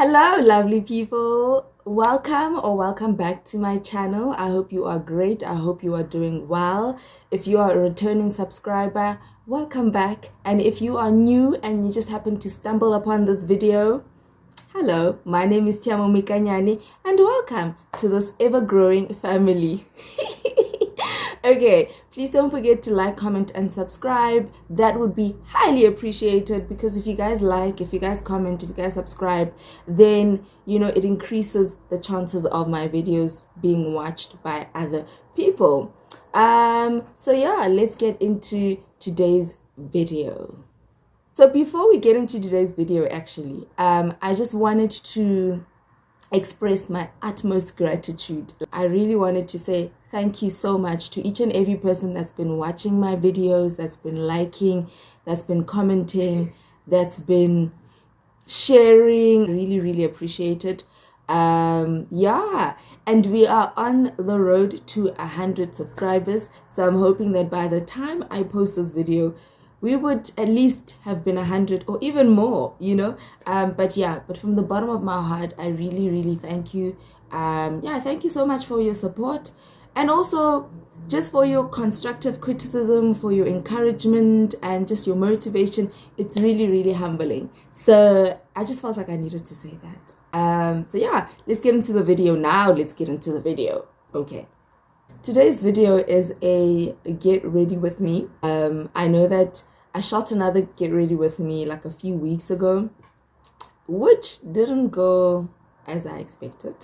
Hello, lovely people. Welcome back to my channel. I hope you are great. I hope you are doing well. If you are a returning subscriber, welcome back. And if you are new and you just happen to stumble upon this video, hello, my name is Tshiamo Moikanyane and welcome to this ever-growing family. Okay, please don't forget to like, comment, and subscribe. That would be highly appreciated, because if you guys like, if you guys comment, if you guys subscribe, then, it increases the chances of my videos being watched by other people. So yeah, let's get into today's video. So before we get into today's video, actually, I just wanted to express my utmost gratitude. I really wanted to say thank you so much to each and every person that's been watching my videos, that's been liking, that's been commenting, that's been sharing. Really appreciate it. Yeah, and we are on the road to 100 subscribers, so I'm hoping that by the time I post this video we would at least have been 100 or even more, but from the bottom of my heart, I really thank you. Thank you so much for your support, and also just for your constructive criticism, for your encouragement, and just your motivation. It's really humbling. So I just felt like I needed to say that. So yeah, let's get into the video now. Let's get into the video. Okay. Today's video is a get ready with me. I know that I shot another get ready with me like a few weeks ago, which didn't go as I expected.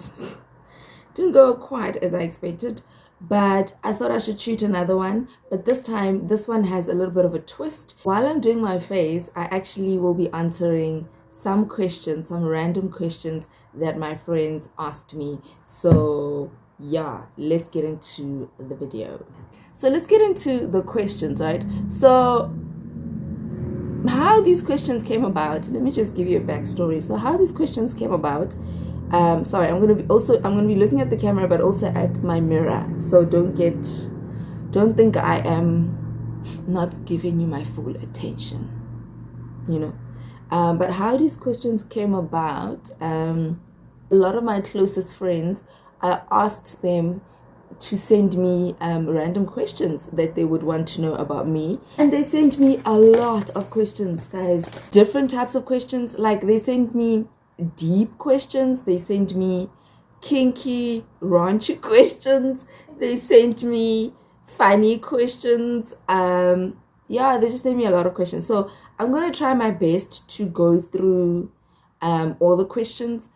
Didn't go quite as I expected, but I thought I should shoot another one. But this time, this one has a little bit of a twist. While I'm doing my face, I actually will be answering some questions, some random questions that my friends asked me. So yeah, let's get into the video. So let's get into the questions, right? So how these questions came about, let me just give you a backstory. So how these questions came about, sorry, I'm gonna be looking at the camera but also at my mirror, so don't think I am not giving you my full attention, but how these questions came about, a lot of my closest friends, I asked them to send me random questions that they would want to know about me, and they sent me a lot of questions, guys. Different types of questions. Like, they sent me deep questions, they sent me kinky raunchy questions, they sent me funny questions. They just sent me a lot of questions. So I'm gonna try my best to go through all the questions.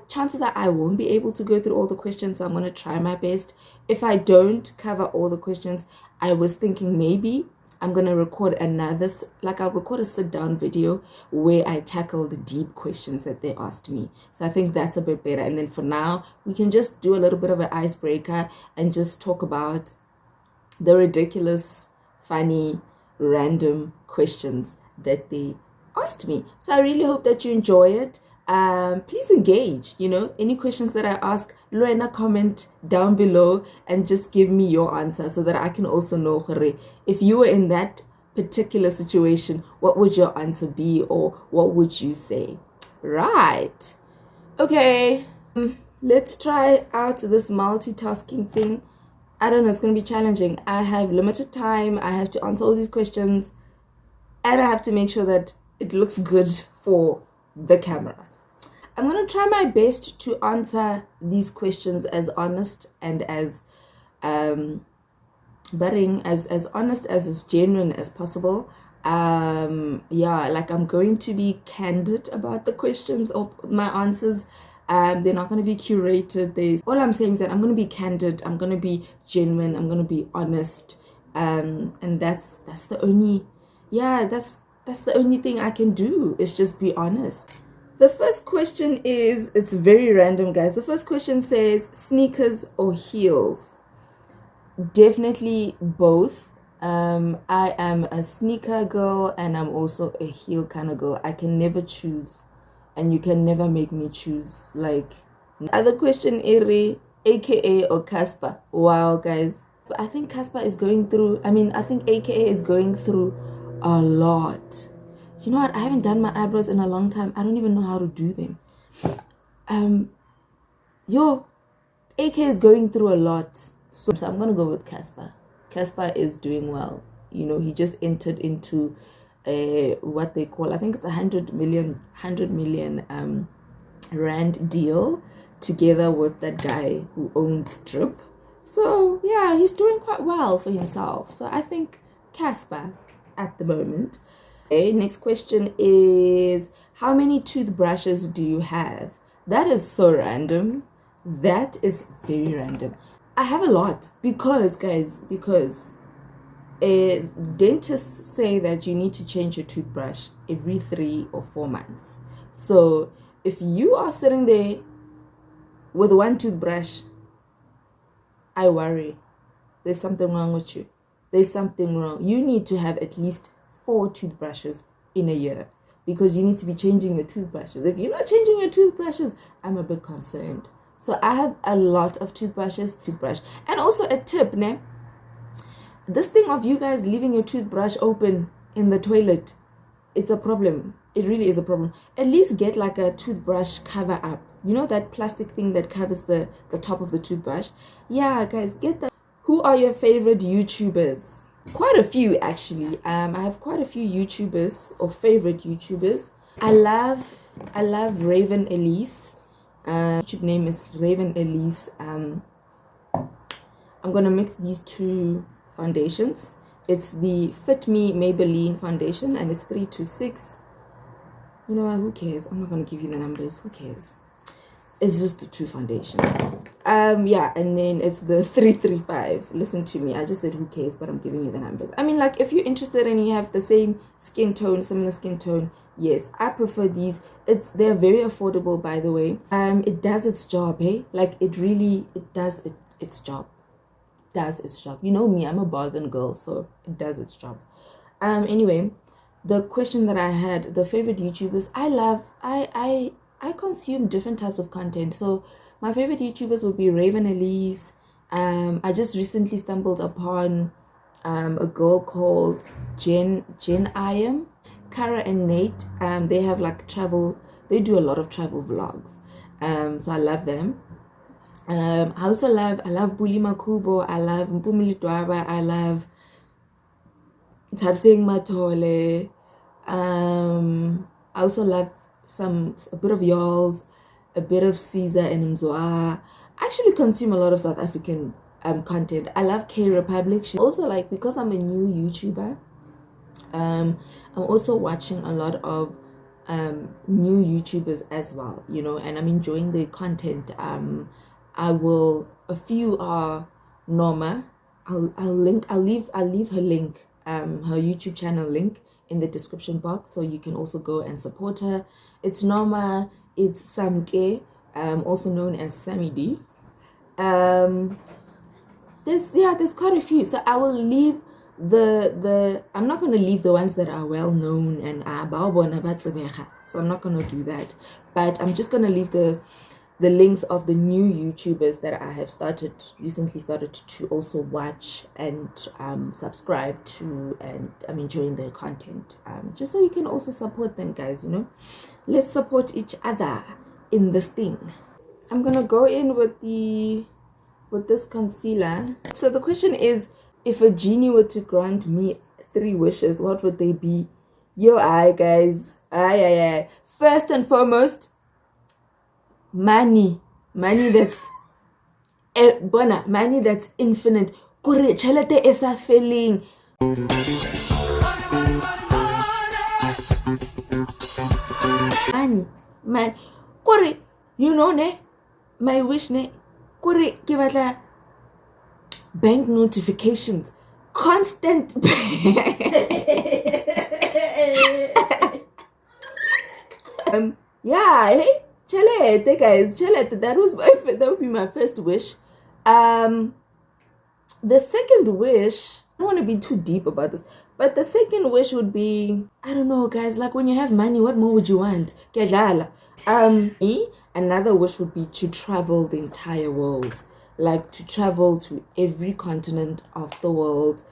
Chances are I won't be able to go through all the questions, so I'm going to try my best. If I don't cover all the questions, I was thinking maybe I'm going to record I'll record a sit-down video where I tackle the deep questions that they asked me. So I think that's a bit better. And then for now, we can just do a little bit of an icebreaker and just talk about the ridiculous, funny, random questions that they asked me. So I really hope that you enjoy it. Please engage, any questions that I ask, Luena, comment down below and just give me your answer so that I can also know if you were in that particular situation, what would your answer be, or what would you say? Right. Okay, let's try out this multitasking thing. I don't know, it's going to be challenging. I have limited time. I have to answer all these questions, and I have to make sure that it looks good for the camera. I'm going to try my best to answer these questions as honest and as as honest, as genuine as possible. I'm going to be candid about the questions or my answers. They're not going to be curated. All I'm saying is that I'm going to be candid, I'm going to be genuine, I'm going to be honest, and that's the only that's the only thing I can do, is just be honest. The first question is, it's very random, guys. The first question says, sneakers or heels? Definitely both. I am a sneaker girl and I'm also a heel kind of girl. I can never choose, and you can never make me choose. Like, other question, Eri, aka or Casper. Wow, guys. I think Casper is going through, I think aka is going through a lot. You know what? I haven't done my eyebrows in a long time. I don't even know how to do them. Yo, AK is going through a lot. So I'm gonna go with Casper. Casper is doing well. You know, he just entered into what they call, I think it's 100 million rand deal together with that guy who owns Drip. So yeah, he's doing quite well for himself. So I think Casper at the moment. Okay, next question is, how many toothbrushes do you have? That is so random. That is very random. I have a lot because, guys, dentists say that you need to change your toothbrush every 3 or 4 months. So if you are sitting there with one toothbrush, I worry. There's something wrong with you. There's something wrong. You need to have at least 4 toothbrushes in a year because you need to be changing your toothbrushes. If you're not changing your toothbrushes, I'm a bit concerned. So I have a lot of toothbrush. And also a tip, ne? This thing of you guys leaving your toothbrush open in the toilet, it's a problem. It really is a problem. At least get like a toothbrush cover up. You know that plastic thing that covers the top of the toothbrush? Yeah, guys, get that. Who are your favorite YouTubers? Quite a few, actually. I have quite a few YouTubers or favorite YouTubers. I love Raven Elise. YouTube name is Raven Elise. I'm gonna mix these 2 foundations. It's the Fit Me Maybelline foundation, and it's 326. You know what? Who cares? I'm not gonna give you the numbers. Who cares? It's just the 2 foundation. Yeah, and then it's the 335. Listen to me. I just said who cares, but I'm giving you the numbers. I mean, like, if you're interested and you have the same skin tone, similar skin tone, yes, I prefer these. They're very affordable, by the way. It does its job, hey? Like, it does its job. Does its job. You know me, I'm a bargain girl, so it does its job. Anyway, the question that I had, the favorite YouTubers, I consume different types of content. So my favorite YouTubers would be Raven Elise. I just recently stumbled upon a girl called Jen I Am. Kara and Nate, they have like they do a lot of travel vlogs. So I love them. I love Buli Makubo, I love Mpumili Dwaba, I love Tabsing Matole. I also love a bit of Y'alls, a bit of Caesar and Mzoa. I actually consume a lot of South African content. I love K Republic. Also, like, because I'm a new YouTuber, I'm also watching a lot of new YouTubers as well, you know, and I'm enjoying their content. A few are Norma. I'll leave her link, her YouTube channel link in the description box, so you can also go and support her. It's Norma, it's Samke, also known as Sammy D. There's quite a few. So I will leave I'm not gonna leave the ones that are well known and so I'm not gonna do that. But I'm just gonna leave the links of the new YouTubers that I have recently started to also watch and subscribe to, and I'm enjoying their content. Just so you can also support them, guys, you know. Let's support each other in this thing. I'm gonna go in with this concealer. So the question is, if a genie were to grant me 3 wishes, what would they be? Yo, guys. First and foremost, money that's money that's infinite. Kore chelete esa feeling. Man, kore, you know, ne, my wish, ne, kore ke batla bank notifications, constant. Yeah, hey, chelete, guys, chelete. That would be my first wish. The second wish, I don't want to be too deep about this, but the second wish would be, I don't know, guys, like, when you have money, what more would you want? Another wish would be to travel the entire world, like to travel to every continent of the world,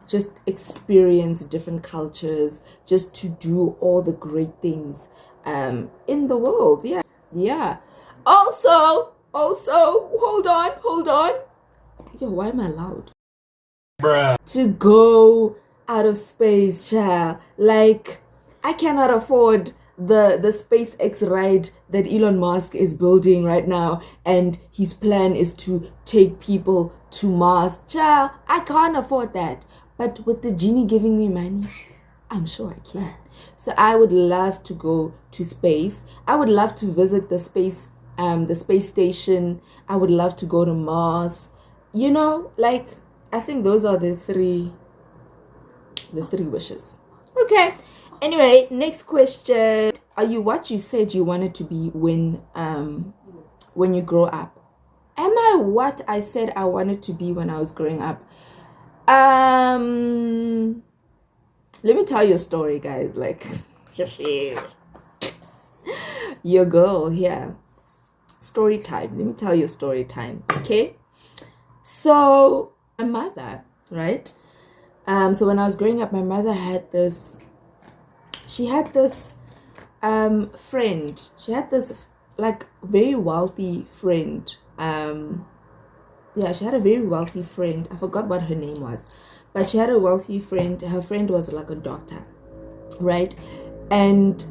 just experience different cultures, just to do all the great things in the world. Yeah, Yeah. Also, hold on. Yo, why am I loud? Bruh. To go out of space, child. Like, I cannot afford the SpaceX ride that Elon Musk is building right now, and his plan is to take people to Mars. Child, I can't afford that. But with the genie giving me money, I'm sure I can. So I would love to go to space. I would love to visit the space station. I would love to go to Mars. You know, like, I think those are the three wishes. Okay. Anyway, next question. Are you what you said you wanted to be when you grow up? Am I what I said I wanted to be when I was growing up? Let me tell you a story, guys. Like, your girl here. Story time. Let me tell you a story time. Okay. So my mother, right? So when I was growing up, my mother had this. She had this friend. She had this like very wealthy friend. Yeah, she had a very wealthy friend. I forgot what her name was, but she had a wealthy friend. Her friend was like a doctor, right? And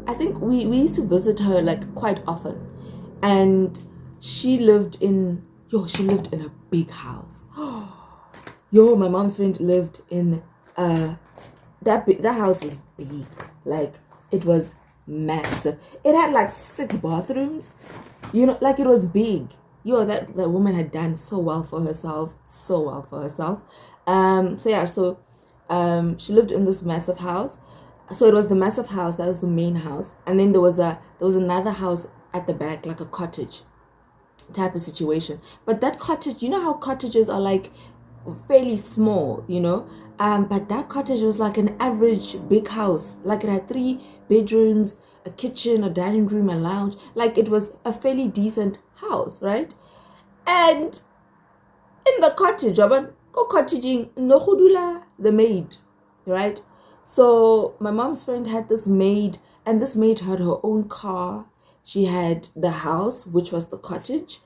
I think we used to visit her like quite often. And she lived in a big house. Yo, my mom's friend lived in that house was big. Like, it was massive. It had like 6 bathrooms. You know, like, it was big. Yo, that woman had done so well for herself. So she lived in this massive house. So it was the massive house, that was the main house. And then there was another house at the back, like a cottage type of situation. But that cottage, you know how cottages are like fairly small, you know? But that cottage was like an average big house. Like, it had 3 bedrooms, a kitchen, a dining room, a lounge. Like, it was a fairly decent house, right? And in the cottage, go cottaging, the maid, right? So my mom's friend had this maid, and this maid had her own car. She had the house, which was the cottage,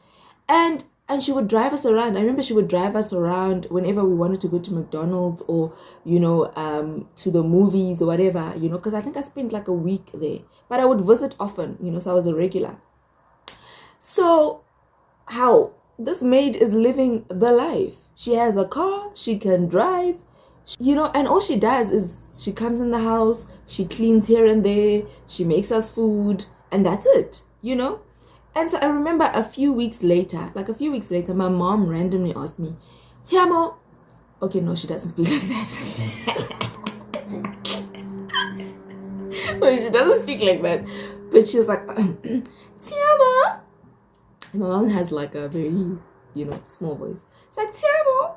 and she would drive us around. I remember she would drive us around whenever we wanted to go to McDonald's or, you know, to the movies or whatever, you know, because I think I spent like a week there. But I would visit often, you know, so I was a regular. So how this maid is living the life. She has a car, she can drive, you know, and all she does is she comes in the house, she cleans here and there, she makes us food, and that's it, you know. And so I remember a few weeks later, my mom randomly asked me, Tshiamo. Okay, no, she doesn't speak like that. No, she doesn't speak like that. But she was like, Tshiamo. My mom has like a very, you know, small voice. It's like, Tshiamo,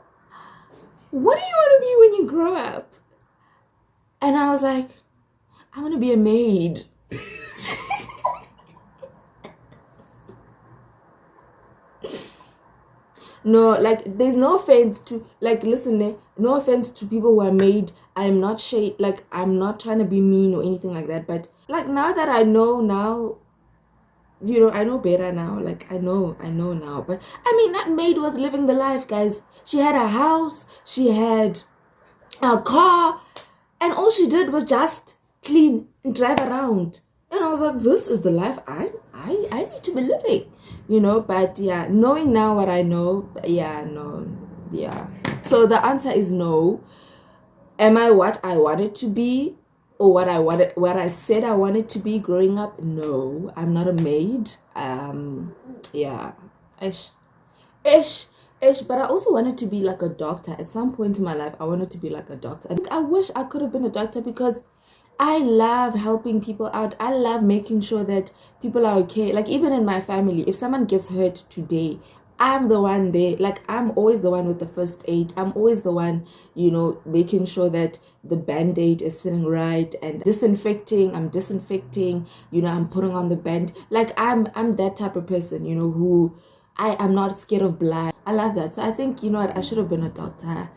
what do you want to be when you grow up? And I was like, I want to be a maid. No, like, there's no offense to, like, listen, no offense to people who are made. I'm not I'm not trying to be mean or anything like that. But, like, now that I know now, you know, I know better now. Like, I know now. But, I mean, that maid was living the life, guys. She had a house. She had a car. And all she did was just clean and drive around. And I was like, this is the life I need to be living. You know, but yeah, knowing now what I know, yeah, no, yeah. So the answer is no. Am I what I wanted to be, or what I said I wanted to be growing up? No, I'm not a maid. Yeah, ish. But I also wanted to be like a doctor. At some point in my life, I wanted to be like a doctor. I wish I could have been a doctor, because I love helping people out. I love making sure that people are okay. Like, even in my family, if someone gets hurt today, I'm the one there. Like, I'm always the one with the first aid. I'm always the one, you know, making sure that the band-aid is sitting right, and I'm disinfecting, you know, I'm putting on the band. Like, I'm that type of person, you know, who I'm not scared of blood. I love that. So I think, you know what, I should have been a doctor.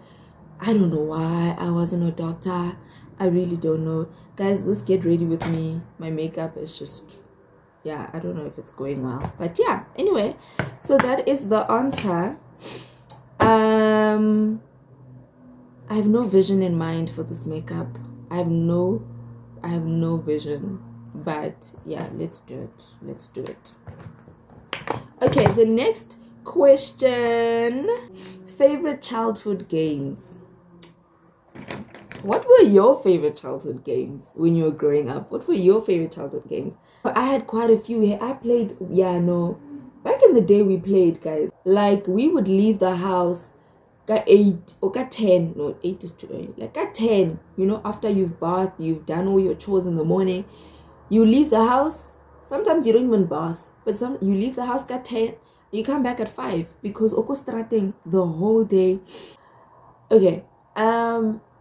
I don't know why I wasn't a doctor. I really don't know. Guys, let's get ready with me. My makeup is just yeah, I don't know if it's going well, but yeah, anyway, so that is the answer. I have no vision in mind for this makeup. I have no vision, but yeah, let's do it. Okay, the next question: favorite childhood games. What were your favorite childhood games when you were growing up? What were your favorite childhood games? I had quite a few. I played, back in the day we played, guys. Like, we would leave the house at 8 or at 10. No, 8 is too early. Like at 10, after you've bathed, you've done all your chores in the morning, you leave the house. Sometimes you don't even bath, but you leave the house at 10, you come back at 5 because oko starting the whole day. Okay,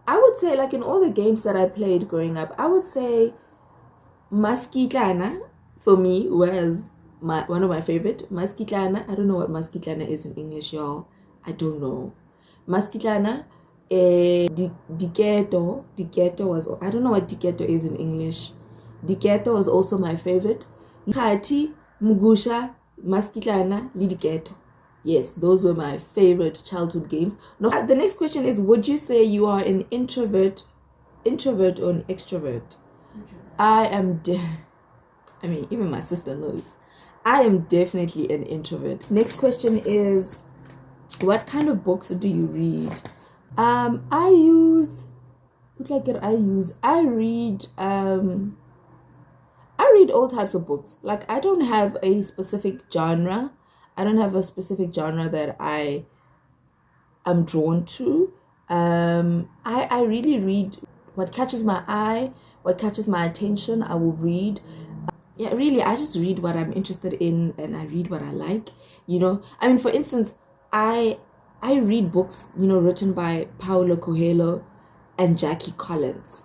I would say, like, in all the games that I played growing up, I would say Maskitlana for me was one of my favorite. Maskitlana, I don't know what Maskitlana is in English, y'all. I don't know. Maskitlana, Diketo was, I don't know what Diketo is in English. Diketo was also my favorite. Khati, Mugusha, Maskitlana, Lidiketo. Yes, those were my favorite childhood games. No, the next question is, would you say you are an introvert or an extrovert? I am even my sister knows. I am definitely an introvert. Next question is, what kind of books do you read? I read all types of books. Like, I don't have a specific genre. I don't have a specific genre that I am drawn to. I really read what catches my eye, what catches my attention. I will read. Yeah, really, I just read what I'm interested in, and I read what I like. For instance, I read books, written by Paulo Coelho and Jackie Collins.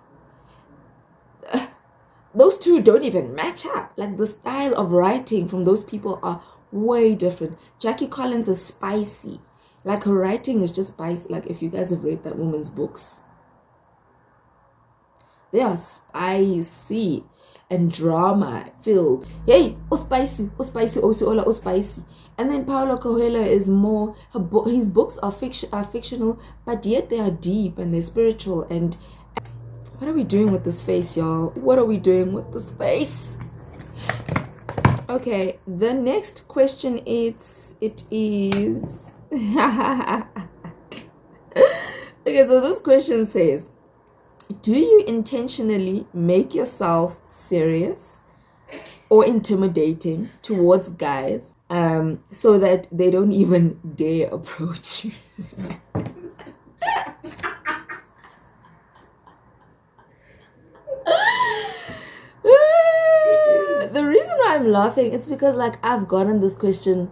Those two don't even match up. Like, the style of writing from those people are way different. Jackie Collins is spicy. Like, her writing is just spicy. Like, if you guys have read that woman's books, they are spicy and drama filled. Hey, spicy, spicy. And then Paulo Coelho is more, his books are fictional, but yet they are deep and they're spiritual. And what are we doing with this face, y'all? What are we doing with this face? Okay, the next question is okay, so this question says, do you intentionally make yourself serious or intimidating towards guys so that they don't even dare approach you? The reason why I'm laughing, it's because, like, I've gotten this question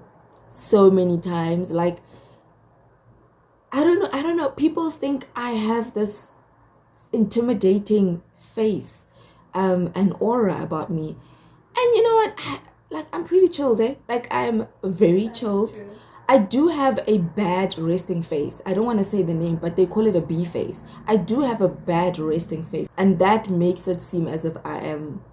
so many times. Like, I don't know. People think I have this intimidating face and aura about me. And you know what? I'm pretty chilled, eh? Like, I'm very chilled. True. I do have a bad resting face. I don't want to say the name, but they call it a B face. I do have a bad resting face. And that makes it seem as if I am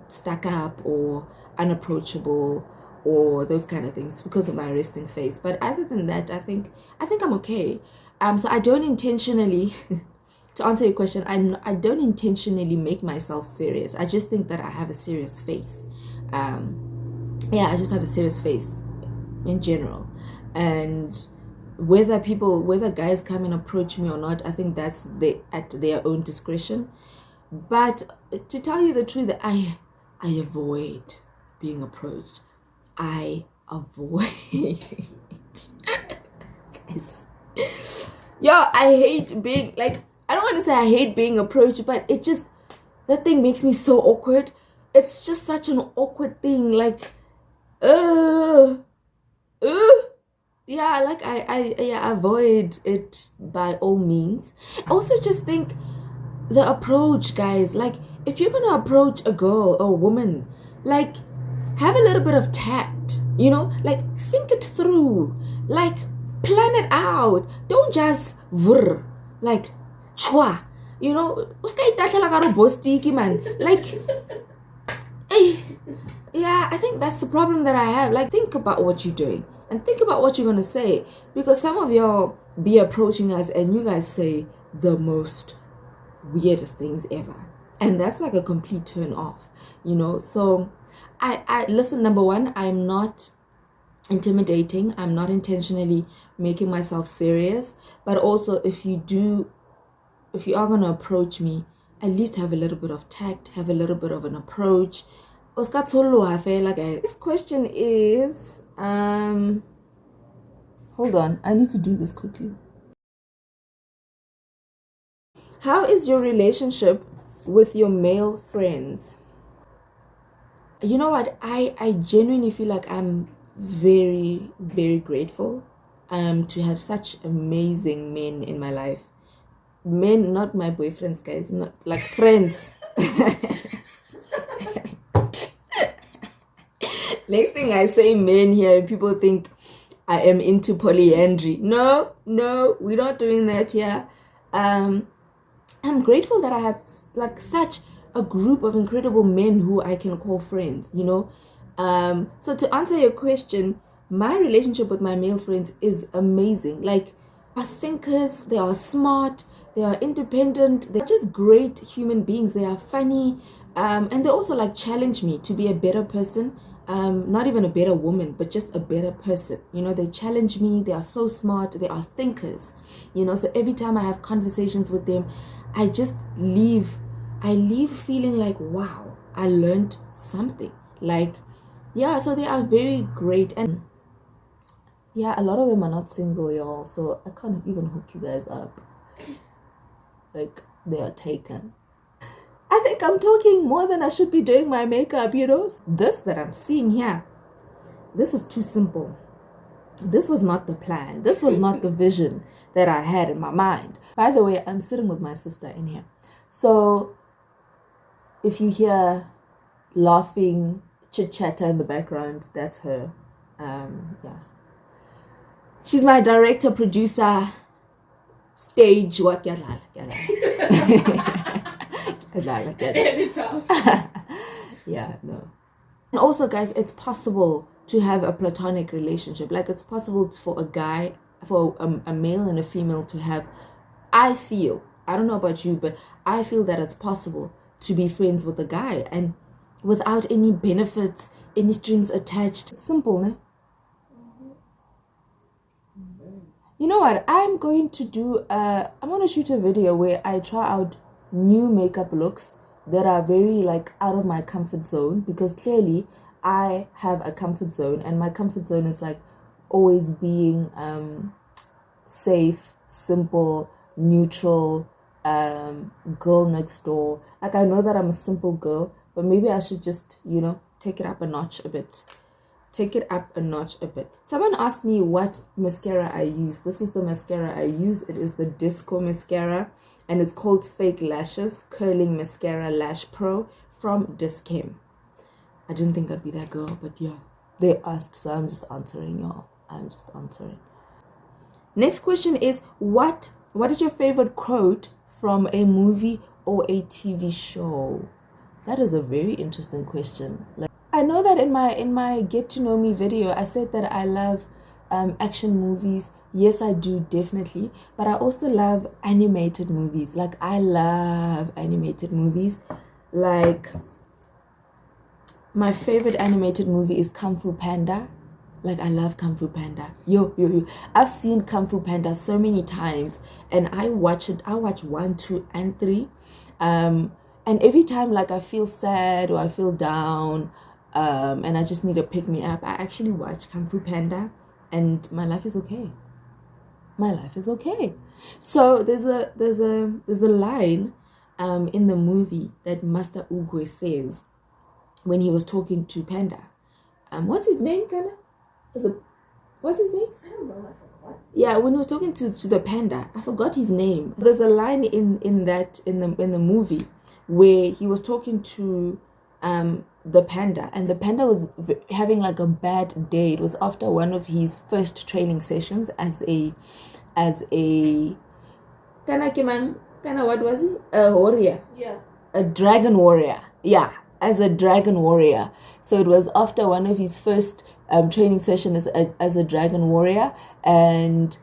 stuck up or unapproachable or those kind of things because of my resting face. But other than that, I think I'm okay. So I don't intentionally, to answer your question, I don't intentionally make myself serious. I just think that I have a serious face. I just have a serious face in general. And whether guys come and approach me or not, I think that's at their own discretion. But to tell you the truth, I avoid being approached. I avoid. I hate being, like, I don't want to say I hate being approached, but that thing makes me so awkward. It's just such an awkward thing. Like, I avoid it by all means. I also just think the approach, guys, like, if you're gonna approach a girl or a woman, like, have a little bit of tact, like, think it through, like, plan it out. Don't just like, chwa, man. Like, hey, Yeah, I think that's the problem that I have. Like, think about what you're doing and think about what you're gonna say, because some of y'all be approaching us and you guys say the most weirdest things ever, and that's like a complete turn off, you know. So I listen, number one, I'm not intimidating, I'm not intentionally making myself serious, but also if you are gonna approach me, at least have a little bit of tact, have a little bit of an approach. This question is hold on, I need to do this quickly. How is your relationship with your male friends? You know what, I genuinely feel like I'm very, very grateful to have such amazing men in my life. Men, not my boyfriends, guys, not like friends. Next thing I say men here, people think I am into polyandry. No, we're not doing that here. I'm grateful that I have like such a group of incredible men who I can call friends, you know. So to answer your question, my relationship with my male friends is amazing. Like, are thinkers, they are smart, they are independent, they're just great human beings, they are funny, and they also like challenge me to be a better person. Not even a better woman, but just a better person. You know, they challenge me, they are so smart, they are thinkers, you know. So every time I have conversations with them, I just leave feeling like, wow, I learned something. Like, yeah, so they are very great. And yeah, a lot of them are not single, y'all, so I can't even hook you guys up. Like, they are taken. I think I'm talking more than I should be doing my makeup, you know. This that I'm seeing here, this is too simple. This was not the plan. This was not the vision that I had in my mind. By the way, I'm sitting with my sister in here. So if you hear laughing, chit-chatter in the background, that's her. Yeah. She's my director, producer, stage, what? Yeah, no. And also, guys, it's possible to have a platonic relationship. Like, it's possible for a guy, for a male and a female to have, I feel, I don't know about you, but I feel that it's possible to be friends with a guy and without any benefits, any strings attached. It's simple, ne? You know what, I'm going to shoot a video where I try out new makeup looks that are very like out of my comfort zone, because clearly I have a comfort zone, and my comfort zone is like always being safe, simple, neutral, girl next door. Like, I know that I'm a simple girl, but maybe I should just, you know, take it up a notch a bit. Someone asked me what mascara I use. This is the mascara I use. It is the Disco mascara, and it's called Fake Lashes Curling Mascara Lash Pro from Dischem. I didn't think I'd be that girl, but yeah, they asked, so I'm just answering, y'all. I'm just answering. Next question is, what is your favorite quote from a movie or a TV show? That is a very interesting question. Like, I know that in my get to know me video, I said that I love action movies. Yes, I do, definitely. But I also love animated movies. Like, I love animated movies. Like, my favorite animated movie is Kung Fu Panda. Like, I love Kung Fu Panda. Yo. I've seen Kung Fu Panda so many times, and I watch 1, 2, and 3. And every time, like, I feel sad or I feel down, and I just need to pick me up, I actually watch Kung Fu Panda, and my life is okay. So there's a line in the movie that Master Ugwe says when he was talking to Panda. What's his name, Kana? What's his name? I don't know. I forgot. Yeah, when he was talking to the panda, I forgot his name. There's a line in the movie where he was talking to the panda, and the panda was having like a bad day. It was after one of his first training sessions as a what was he? A warrior. Yeah. A dragon warrior. Yeah. as a dragon warrior. So it was after one of his first training sessions as a dragon warrior, and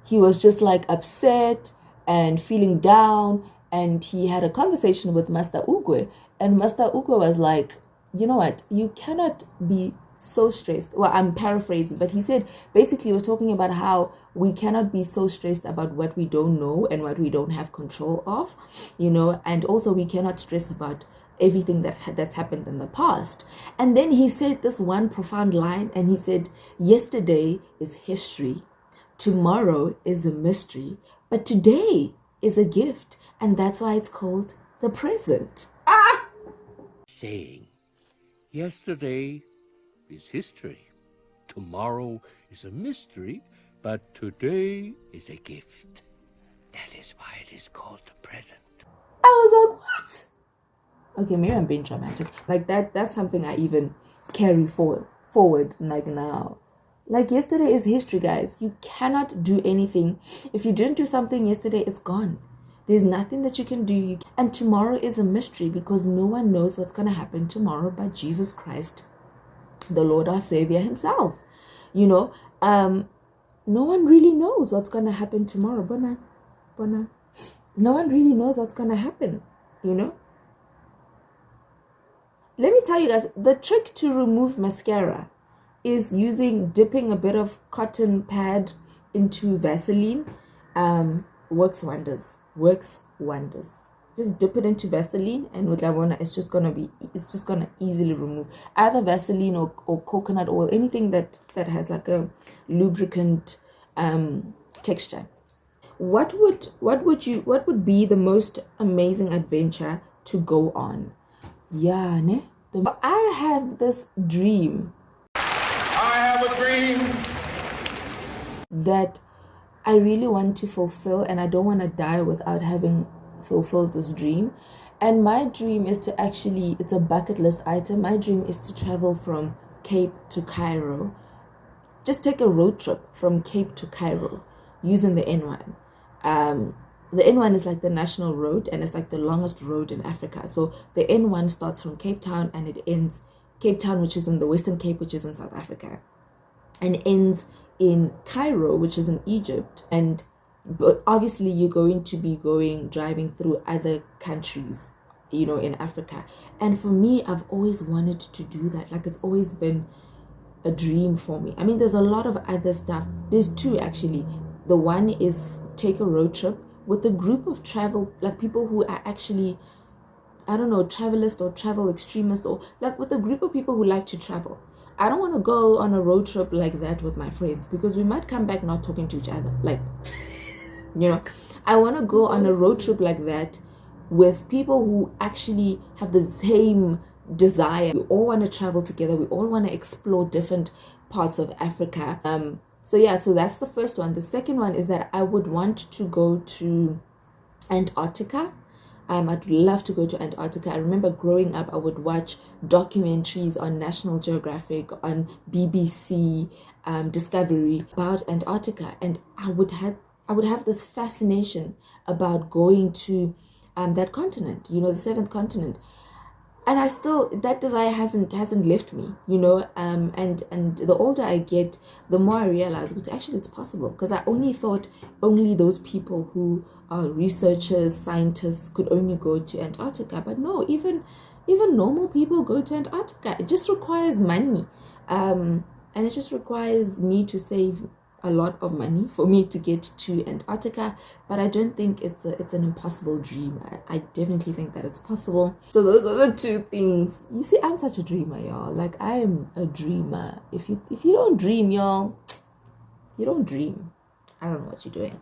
he was just like upset and feeling down, and he had a conversation with Master Ugwe, and Master Ugwe was like, you know what, you cannot be so stressed. Well, I'm paraphrasing, but he said basically he was talking about how we cannot be so stressed about what we don't know and what we don't have control of, you know, and also we cannot stress about everything that's happened in the past. And then he said this one profound line, and he said, yesterday is history, tomorrow is a mystery, but today is a gift, and that's why it's called the present. Saying, yesterday is history, tomorrow is a mystery, but today is a gift. That is why it is called the present. I was like, what? Okay, maybe I'm being dramatic. Like that's something I even carry forward like now. Like yesterday is history, guys. You cannot do anything. If you didn't do something yesterday, it's gone. There's nothing that you can do. And tomorrow is a mystery because no one knows what's going to happen tomorrow but Jesus Christ, the Lord our Savior himself. You know, no one really knows what's going to happen tomorrow. Bona. No one really knows what's going to happen, you know. Let me tell you guys, the trick to remove mascara is dipping a bit of cotton pad into Vaseline. Works wonders. Just dip it into Vaseline, and it's just gonna easily remove either Vaseline or coconut oil, anything that has like a lubricant texture. What would be the most amazing adventure to go on? Yeah, ne? I have this dream. I have a dream that I really want to fulfill, and I don't want to die without having fulfilled this dream. And my dream is to it's a bucket list item. My dream is to travel from Cape to Cairo. Just take a road trip from Cape to Cairo using the N1. The N1 is like the national road, and it's like the longest road in Africa. So the N1 starts from Cape Town and it ends Cape Town, which is in the Western Cape, which is in South Africa, and ends in Cairo, which is in Egypt. But obviously you're going to be driving through other countries, you know, in Africa. And for me, I've always wanted to do that. Like, it's always been a dream for me. I mean, there's a lot of other stuff. There's two actually. The one is take a road trip with a group of travel, like people who are actually, I don't know, travelists or travel extremists, or like with a group of people who like to travel. I don't want to go on a road trip like that with my friends because we might come back not talking to each other. Like, you know, I want to go on a road trip like that with people who actually have the same desire. We all want to travel together. We all want to explore different parts of Africa. So that's the first one. The second one is that I would want to go to Antarctica. I'd love to go to Antarctica. I remember growing up, I would watch documentaries on National Geographic, on BBC, Discovery about Antarctica, and I would have this fascination about going to that continent, you know, the seventh continent. And I still, that desire hasn't left me, you know, and the older I get, the more I realize it's possible, because I only thought only those people who are researchers, scientists could only go to Antarctica. But no, even normal people go to Antarctica. It just requires money, and it just requires me to save a lot of money for me to get to Antarctica. But I don't think it's an impossible dream. I definitely think that it's possible. So those are the two things. You see, I'm such a dreamer, y'all. Like, I am a dreamer. If you don't dream, y'all, you don't dream. I don't know what you're doing.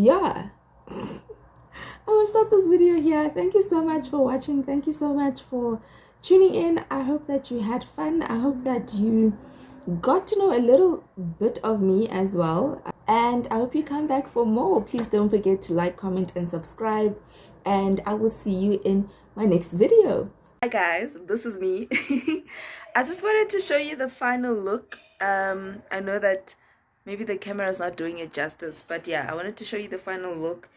Yeah, I will stop this video here. Thank you so much for watching. Thank you so much for tuning in. I hope that you had fun. I hope that you got to know a little bit of me as well. And I hope you come back for more. Please don't forget to like, comment, and subscribe. And I will see you in my next video. Hi guys, this is me. I just wanted to show you the final look. I know that maybe the camera is not doing it justice, but yeah, I wanted to show you the final look.